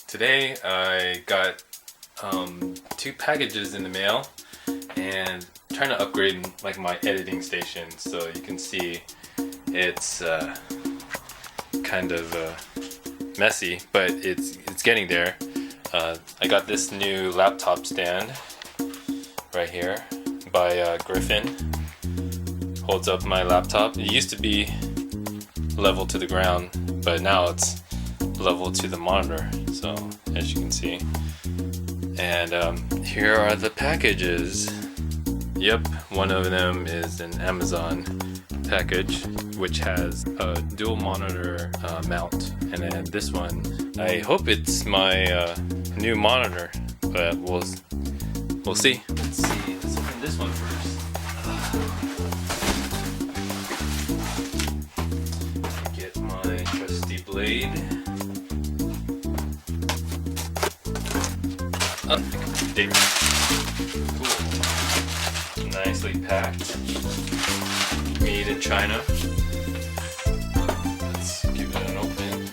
Today I got two packages in the mail and trying to upgrade like my editing station, so you can see it's kind of messy, but it's getting there. I got this new laptop stand right here by Griffin. Holds up my laptop. It used to be level to the ground, but now it's level to the monitor, so as you can see. And here are the packages. Yep, one of them is an Amazon package which has a dual monitor mount, and then this one, I hope it's my new monitor, but we'll see. Let's see, let's open this one first. Get my trusty blade. There. Cool. Nicely packed. Made in China. Let's give it an open.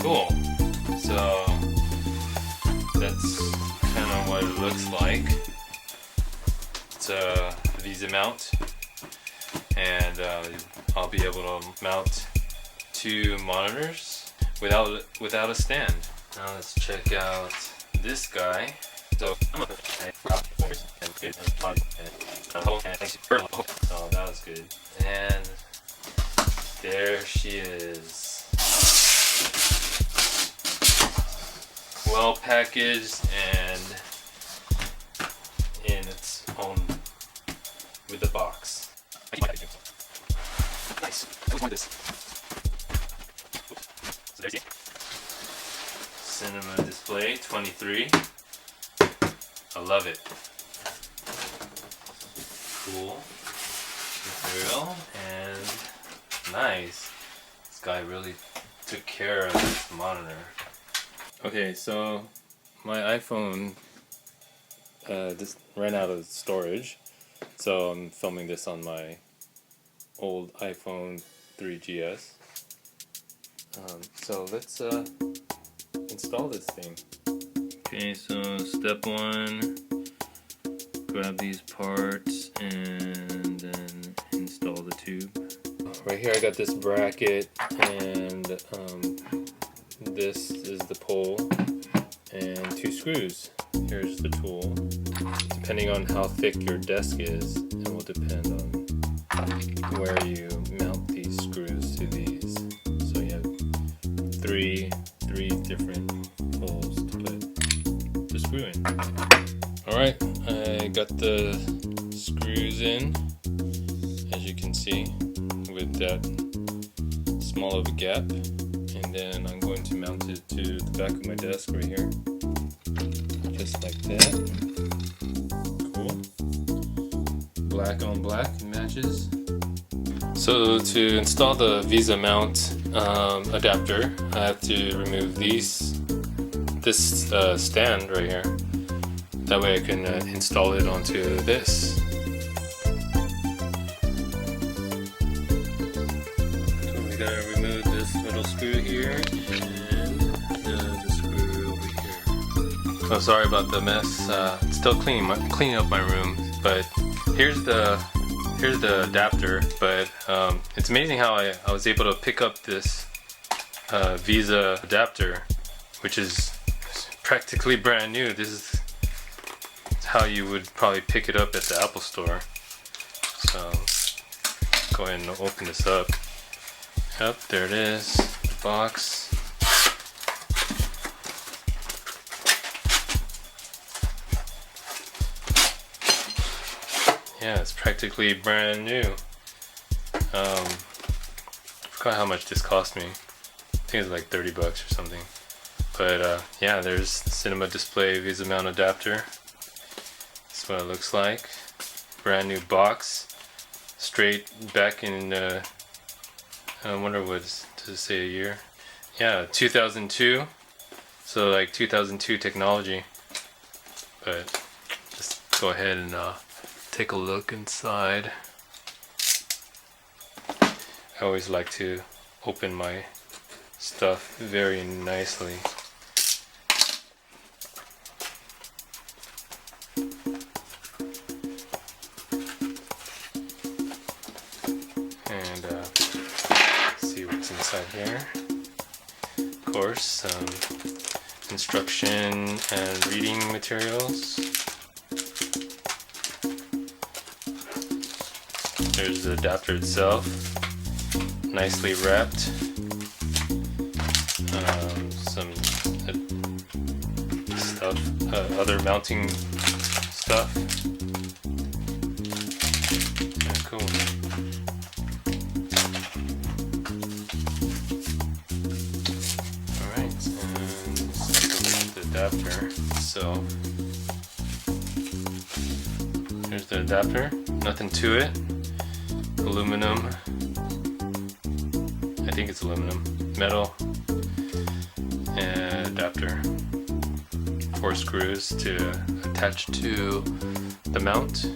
Cool. So that's kind of what it looks like. It's a VESA mount, and I'll be able to mount two monitors without a stand. Now let's check out this guy. So oh, that was good. And there she is. Well packaged and in its own with the box. Nice. I always wanted this. So there's it. Cinema display 23. I love it. Cool. Material and nice. This guy really took care of this monitor. Okay, so my iPhone just ran out of storage, so I'm filming this on my old iPhone 3GS. So let's install this thing. Okay, so step one, grab these parts and then install the tube. Right here I got this bracket, and this is the pole and two screws. Here's the tool. Depending on how thick your desk is, it will depend on where you mount these screws to these. So you have three different holes to put the screw in. Alright, I got the screws in, as you can see, with that small of a gap. And then I'm going to mount it to the back of my desk right here. Just like that. Cool. Black on black matches. So to install the VESA mount adapter, I have to remove this stand right here. That way I can install it onto this. So we gotta remove this little screw here and the screw over here. Oh, sorry about the mess. Still cleaning up my room, but here's the adapter. But it's amazing how I was able to pick up this VESA adapter, which is practically brand new. This is how you would probably pick it up at the Apple store. So go ahead and open this up. Yep, there it is, the box. Yeah, it's practically brand new. I forgot how much this cost me. I think it's like 30 bucks or something. But yeah, there's the cinema display VESA mount adapter. That's what it looks like. Brand new box. Straight back in, I wonder what, does it say a year? Yeah, 2002. So like 2002 technology. But just go ahead and take a look inside. I always like to open my stuff very nicely. And see what's inside here. Of course, some instruction and reading materials. There's the adapter itself, nicely wrapped. Some stuff, other mounting stuff. Yeah, cool. Alright, and let's take a look at the adapter. So, here's the adapter, nothing to it. Aluminum, I think it's aluminum, metal, and adapter. 4 screws to attach to the mount.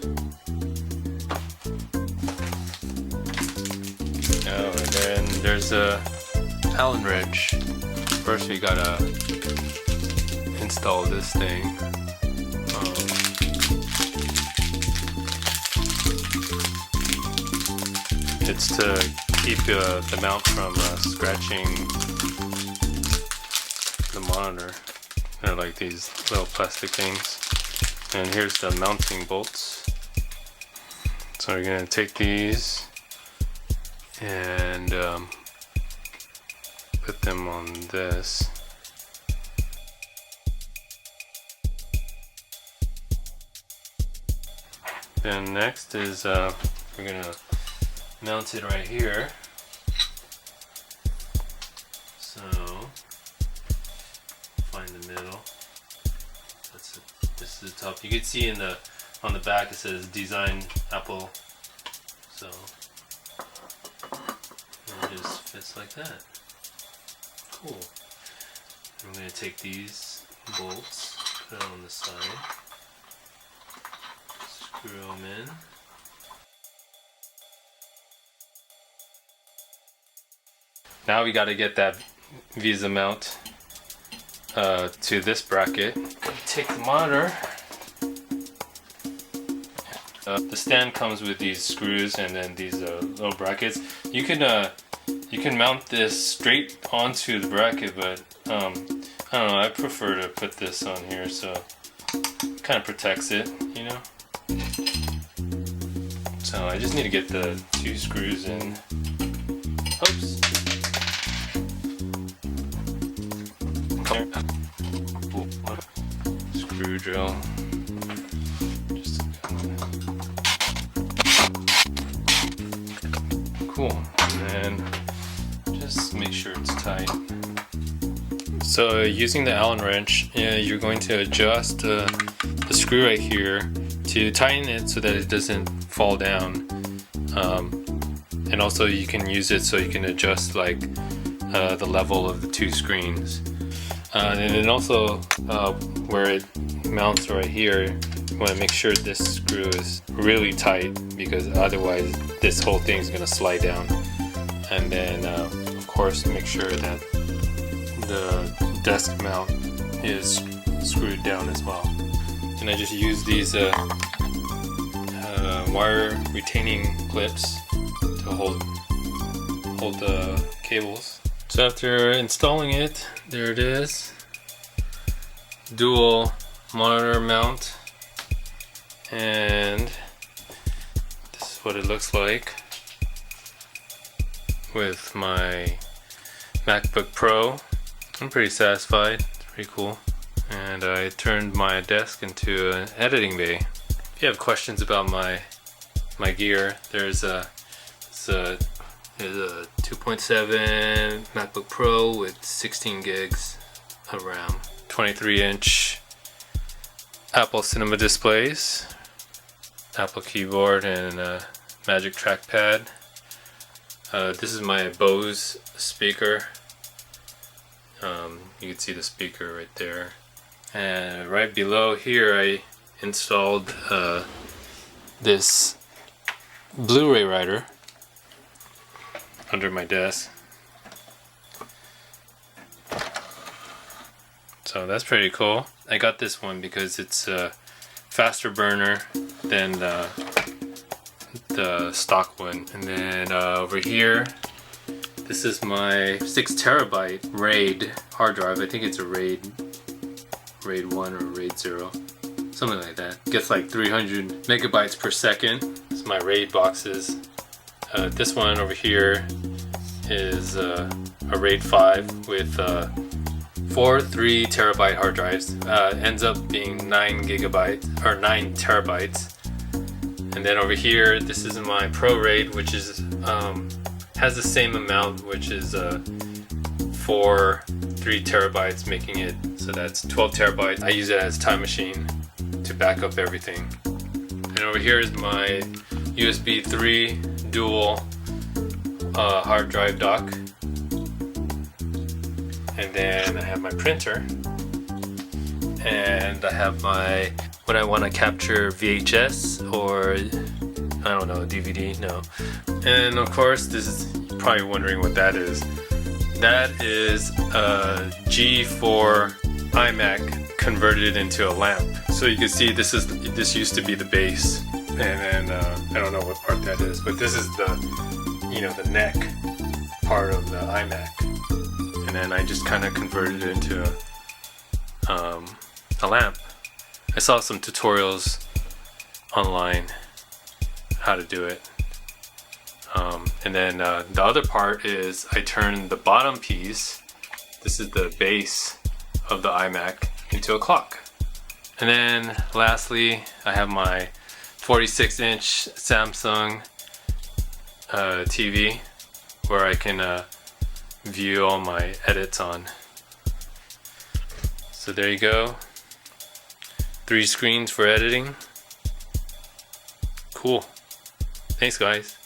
Oh, and then there's a Allen wrench. First we gotta install this thing. It's to keep the mount from scratching the monitor. They're like these little plastic things. And here's the mounting bolts. So we're going to take these and put them on this. Then next is we're going to mount it right here. So find the middle. That's it. This is the top. You can see in the on the back it says Design Apple. So it just fits like that. Cool. I'm going to take these bolts, put them on the side, screw them in. Now we got to get that VESA mount to this bracket. Take the monitor. The stand comes with these screws and then these little brackets. You can mount this straight onto the bracket, but I don't know. I prefer to put this on here, so it kind of protects it, you know. So I just need to get the 2 screws in. Oops. Screw drill. Cool. And then just make sure it's tight. So using the Allen wrench, you're going to adjust the screw right here to tighten it so that it doesn't fall down. And also you can use it so you can adjust like the level of the 2 screens. And then also where it mounts right here, you want to make sure this screw is really tight, because otherwise this whole thing is going to slide down. And then of course make sure that the desk mount is screwed down as well. And I just use these wire retaining clips to hold the cables. So after installing it, there it is. Dual monitor mount, and this is what it looks like with my MacBook Pro. I'm pretty satisfied. It's pretty cool. And I turned my desk into an editing bay. If you have questions about my gear, there's a 2.7 MacBook Pro with 16 gigs of RAM, 23-inch Apple Cinema displays, Apple keyboard, and Magic trackpad. This is my Bose speaker. You can see the speaker right there. And right below here I installed this Blu-ray writer under my desk. So that's pretty cool. I got this one because it's a faster burner than the stock one. And then over here, this is my 6 terabyte RAID hard drive. I think it's a RAID 1 or RAID 0, something like that. Gets like 300 megabytes per second. It's my RAID boxes. This one over here is a RAID 5 with 4 3 terabyte hard drives. Ends up being 9 terabytes. And then over here, this is my Pro RAID, which is has the same amount, which is 4 3 terabytes, making it so that's 12 terabytes. I use it as a time machine to back up everything. And over here is my USB 3 dual hard drive dock. And then I have my printer, and I have my, when I want to capture VHS or I don't know, DVD, no. And of course, this is, you're probably wondering what that is. That is a G4 iMac converted into a lamp. So you can see this used to be the base, and then I don't know what part that is, but this is the, you know, the neck part of the iMac. And then I just kind of converted it into a lamp. I saw some tutorials online how to do it. And then the other part is I turned the bottom piece, this is the base of the iMac, into a clock. And then lastly, I have my 46-inch Samsung TV where I can view all my edits on. So there you go. 3 screens for editing. Cool. Thanks guys.